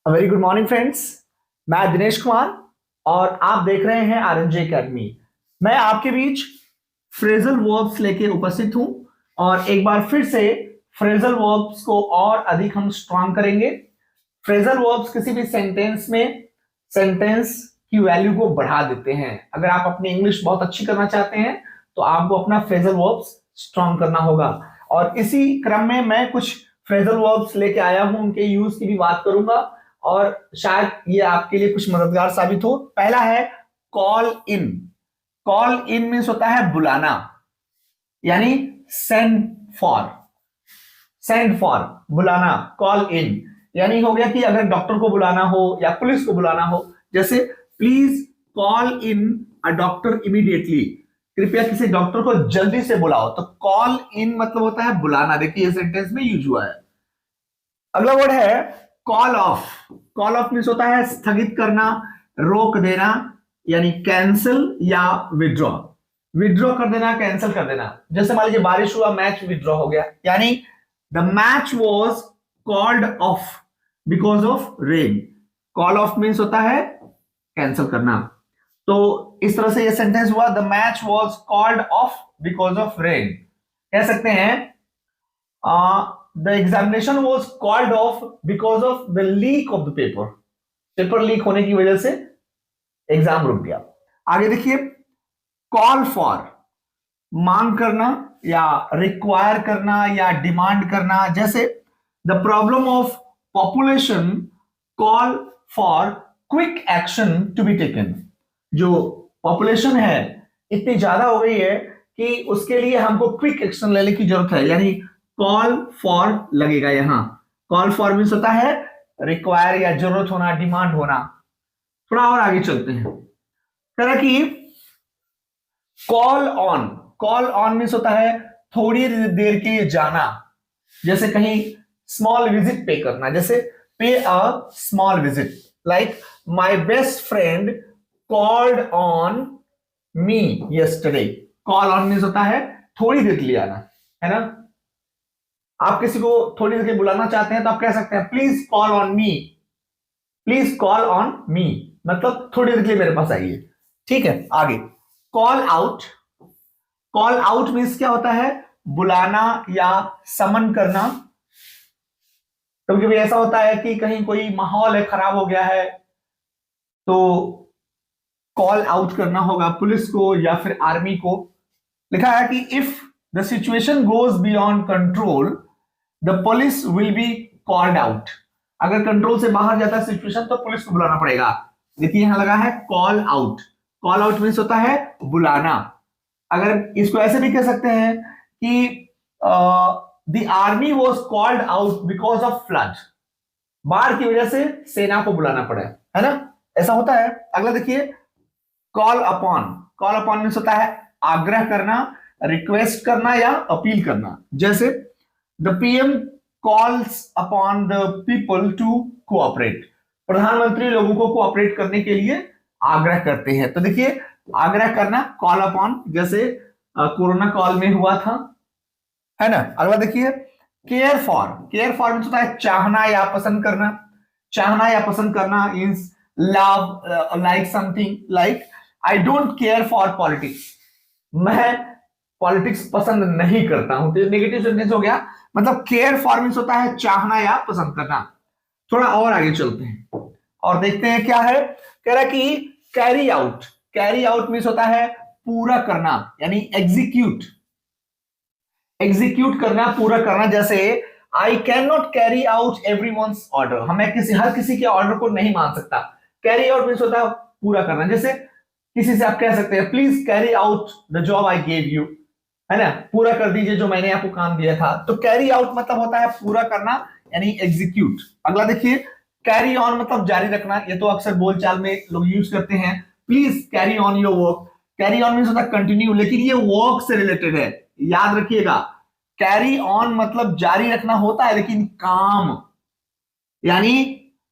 Very good morning friends. मैं दिनेश कुमार और आप देख रहे हैं आरएनजे एकेडमी। मैं आपके बीच फ्रेजल वर्ब्स लेके उपस्थित हूं और एक बार फिर से फ्रेजल वर्ब्स को और अधिक हम स्ट्रॉन्ग करेंगे। फ्रेजल वर्ब्स किसी भी सेंटेंस में सेंटेंस की वैल्यू को बढ़ा देते हैं। अगर आप अपनी इंग्लिश बहुत अच्छी करना चाहते हैं तो आपको अपना फ्रेजल वर्ब्स स्ट्रॉन्ग करना होगा। और इसी क्रम में मैं कुछ फ्रेजल वर्ब्स लेके आया हूं, उनके यूज की भी बात करूंगा और शायद ये आपके लिए कुछ मददगार साबित हो। पहला है call in. Call in means होता है बुलाना, यानी सेंड फॉर। सेंड फॉर बुलाना, कॉल इन यानी हो गया कि अगर डॉक्टर को बुलाना हो या पुलिस को बुलाना हो, जैसे please call in a doctor immediately, कृपया किसी डॉक्टर को जल्दी से बुलाओ। तो कॉल इन मतलब होता है बुलाना। देखिए ये सेंटेंस में यूज हुआ है। अगला वर्ड है call of. Call of means होता है स्थगित करना, रोक देना, यानी कैंसिल या विड्रॉ। विड्रॉ कर देना, कैंसिल कर देना। जैसे मान लीजिए बारिश हुआ, मैच विड्रॉ हो गया, यानी the match was called off because of rain. Call of means होता है कैंसिल करना। तो इस तरह से ये सेंटेंस हुआ, the match was called off because of rain. कह सकते हैं the examination was called off because of the leak of the paper। Paper leak होने की वजह से एग्जाम रुक गया। आगे देखिए कॉल फॉर, मांग करना या रिक्वायर करना या डिमांड करना। जैसे the problem of population call for quick action to be taken. जो पॉपुलेशन है इतनी ज्यादा हो गई है कि उसके लिए हमको क्विक एक्शन लेने की जरूरत है, यानी कॉल फॉर लगेगा यहां। कॉल फॉर मीन्स होता है रिक्वायर या जरूरत होना, डिमांड होना। थोड़ा और आगे चलते हैं। कह कि call on. Call on means होता है थोड़ी देर के लिए जाना। जैसे कहीं स्मॉल विजिट पे करना, जैसे पे a small visit, like my best friend called on me yesterday. Call on means होता है थोड़ी देर के लिए आना, है ना। आप किसी को थोड़ी देर के बुलाना चाहते हैं तो आप कह सकते हैं please call on me. Please call on me मतलब थोड़ी देर के लिए मेरे पास आइए। ठीक है, आगे call out. Call out means क्या होता है, बुलाना या समन करना। कभी कभी ऐसा होता है कि कहीं कोई माहौल है, खराब हो गया है, तो कॉल आउट करना होगा पुलिस को या फिर आर्मी को। लिखा है कि if the situation goes beyond control the police will be called out. अगर कंट्रोल से बाहर जाता है सिचुएशन तो पुलिस को बुलाना पड़ेगा। देखिए यहां लगा है call out. Call out means होता है बुलाना। अगर इसको ऐसे भी कह सकते हैं कि the army was called out because of flood. बाढ़ की वजह से सेना को बुलाना पड़ा है ना, ऐसा होता है। अगला देखिए call upon. Call upon means होता है आग्रह करना, रिक्वेस्ट करना या अपील करना। जैसे the PM calls upon the people to cooperate. प्रधानमंत्री लोगों को कोऑपरेट करने के लिए आग्रह करते हैं। तो देखिए आग्रह करना कॉल अपॉन, जैसे कोरोना कॉल में हुआ था, है ना। अगला देखिए care for. Care for means होता है चाहना या पसंद करना। चाहना या पसंद करना means love, like something, like I don't care for politics. मैं पॉलिटिक्स पसंद नहीं करता हूं। तो नेगेटिव सेंटेंस हो गया। मतलब केयर फॉर मीन्स होता है चाहना या पसंद करना। थोड़ा और आगे चलते हैं और देखते हैं क्या है। कह रहा कि carry out. Carry out means होता है पूरा करना, यानी एग्जीक्यूट। एग्जीक्यूट करना, पूरा करना। जैसे I can not carry out everyone's order. हमें हर किसी के ऑर्डर को नहीं मान सकता। कैरी आउट मीन्स होता है पूरा करना। जैसे किसी से आप कह सकते हैं please carry out the job I gave you, है ना, पूरा कर दीजिए जो मैंने आपको काम दिया था। तो कैरी आउट मतलब होता है पूरा करना, यानी एग्जीक्यूट। अगला देखिए कैरी ऑन मतलब जारी रखना। ये तो अक्सर बोलचाल में लोग यूज करते हैं, please carry on your work. Carry on means होता है कंटिन्यू, लेकिन ये वर्क से रिलेटेड है, याद रखिएगा। कैरी ऑन मतलब जारी रखना होता है, लेकिन काम, यानी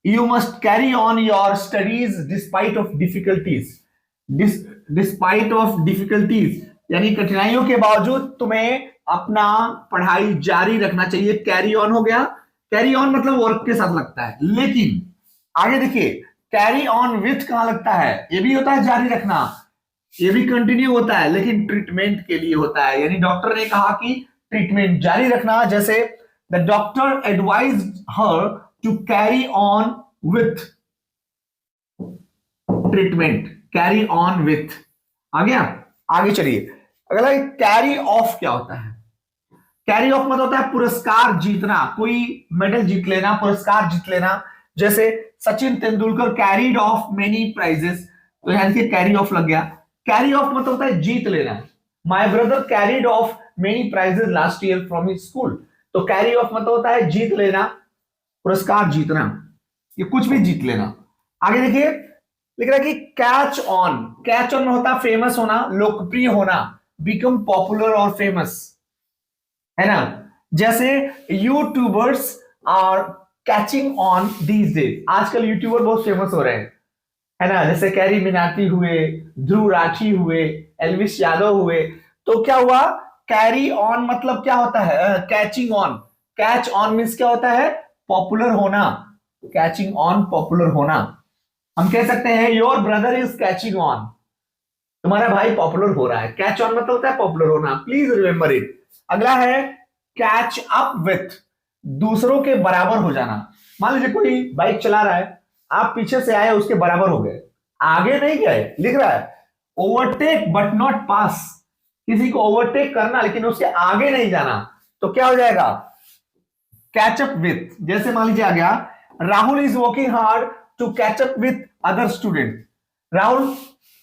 you must carry on your studies despite of difficulties. Despite of difficulties यानी कठिनाइयों के बावजूद तुम्हें अपना पढ़ाई जारी रखना चाहिए। कैरी ऑन हो गया। कैरी ऑन मतलब वर्क के साथ लगता है, लेकिन आगे देखिए, कैरी ऑन विथ कहां लगता है? ये भी होता है जारी रखना, ये भी कंटिन्यू होता है, लेकिन ट्रीटमेंट के लिए होता है। यानी डॉक्टर ने कहा कि ट्रीटमेंट जारी रखना, जैसे the doctor advise her to carry on with treatment, carry on with. आ गया? आगे चलिए, अगला कैरी ऑफ क्या होता है? कैरी ऑफ मतलब होता है पुरस्कार जीतना, कोई मेडल जीत लेना, पुरस्कार जीत लेना। जैसे Sachin Tendulkar carried off many prizes, तो यहां देखिए कैरी ऑफ लग गया। कैरी ऑफ मतलब होता है जीत लेना। My brother carried off many prizes last year from his school, तो कैरी ऑफ मतलब होता है जीत लेना, पुरस्कार जीतना, ये कुछ भी जीत लेना। आगे देखिए, लिख रहा है कि कैच ऑन, कैच ऑन में होता है फेमस होना, लोकप्रिय होना, बिकम पॉपुलर और फेमस, है ना। जैसे YouTubers are catching on these days, आजकल यूट्यूबर बहुत फेमस हो रहे हैं, है ना। जैसे कैरी मिनाटी हुए, ध्रुव राठी हुए, एल्विस यादव हुए। तो क्या हुआ, कैरी ऑन मतलब क्या होता है? Catching on. Catch on means क्या होता है? पॉपुलर होना। कैचिंग ऑन, पॉपुलर होना। हम कह सकते हैं your brother is catching on, तुम्हारा भाई पॉपुलर हो रहा है। कैच ऑन मतलब होता है पॉपुलर होना, प्लीज रिमेंबर इट। अगला है कैच अप विथ, दूसरों के बराबर हो जाना। मान लीजिए कोई बाइक चला रहा है, आप पीछे से आए, उसके बराबर हो गए, आगे नहीं गए। लिख रहा है ओवरटेक बट नॉट पास, किसी को ओवरटेक करना लेकिन उसके आगे नहीं जाना, तो क्या हो जाएगा? Catch up with. जैसे मान लीजिए आ गया, Rahul is working hard to catch up with other student, Rahul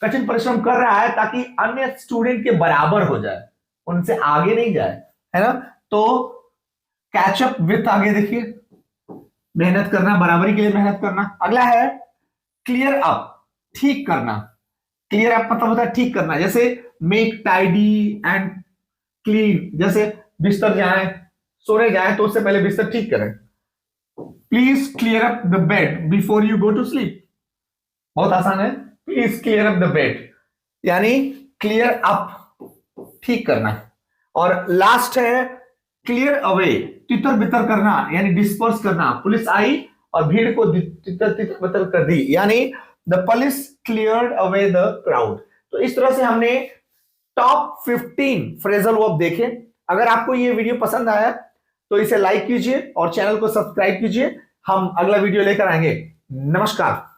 कठिन परिश्रम कर रहा है ताकि अन्य स्टूडेंट के बराबर हो जाए, उनसे आगे नहीं जाए, है ना। तो कैच अप विथ, आगे देखिए, मेहनत करना, बराबरी के लिए मेहनत करना। अगला है क्लियर अप, ठीक करना। क्लियर अप मतलब होता है ठीक करना। जैसे मेक टाइडी एंड क्लीन, जैसे बिस्तर जाए, सोने जाए तो उससे पहले बिस्तर ठीक करें। Please clear up the bed before you go to sleep, बहुत आसान है। Please clear up the bed, यानी क्लियर अप, ठीक करना। और लास्ट है क्लियर अवे, तितर बितर करना, यानी डिस्पर्स करना। पुलिस आई और भीड़ को तितर तितर बितर कर दी, यानी the police cleared away the crowd. तो इस तरह से हमने टॉप 15 फ्रेजल वर्ब देखे। अगर आपको ये वीडियो पसंद आया तो इसे लाइक कीजिए और चैनल को सब्सक्राइब कीजिए। हम अगला वीडियो लेकर आएंगे। नमस्कार।